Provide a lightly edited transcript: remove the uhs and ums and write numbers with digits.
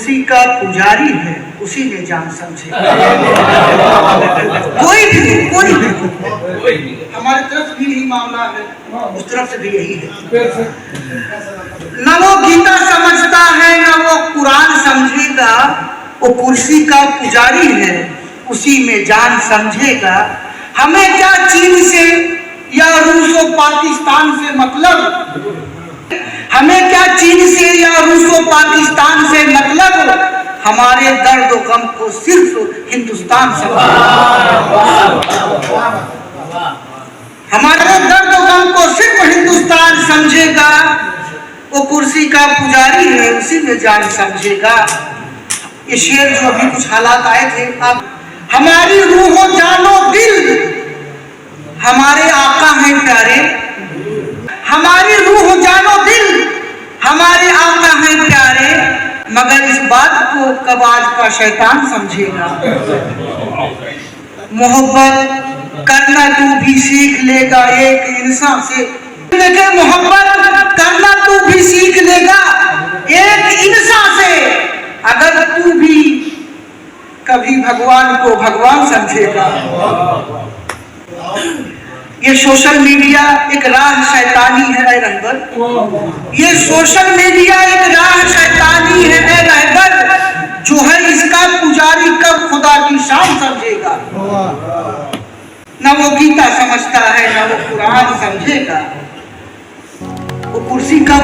कुर्सी का पुजारी है, उसी में जान समझे। कोई भी हमारी तरफ भी यही मामला है, उस तरफ से भी यही है। न वो गीता समझता है न वो कुरान समझेगा, वो कुर्सी का पुजारी है, उसी में जान समझेगा। हमें क्या चीन से या रूसो पाकिस्तान से मतलब, हमें क्या चीन से या रूसो पाकिस्तान से मतलब, हमारे दर्द और गम को सिर्फ हिंदुस्तान समझेगा। हमारे दर्द और गम को सिर्फ हिंदुस्तान समझेगा। वो कुर्सी का पुजारी है, उसी में जान समझेगा। ये शेर जो अभी कुछ हालात आए थे, अब हमारी रूह जानो दिल हमारे आका हैं प्यारे, हमारी रूह जानो दिल हमारे आका हैं प्यारे, मगर इस बात को कब आज का शैतान समझेगा। मोहब्बत करना तू भी सीख लेगा एक इंसान से, लेकिन मोहब्बत करना तू भी सीख लेगा एक इंसान से, अगर तू भी कभी भगवान को भगवान समझेगा। ये सोशल मीडिया एक राह शैतानी है रहबर, ये सोशल मीडिया एक राह शैतानी है रहबर, जो है इसका पुजारी कब खुदा की शान समझेगा। न वो गीता समझता है न वो कुरान समझेगा, वो कुर्सी का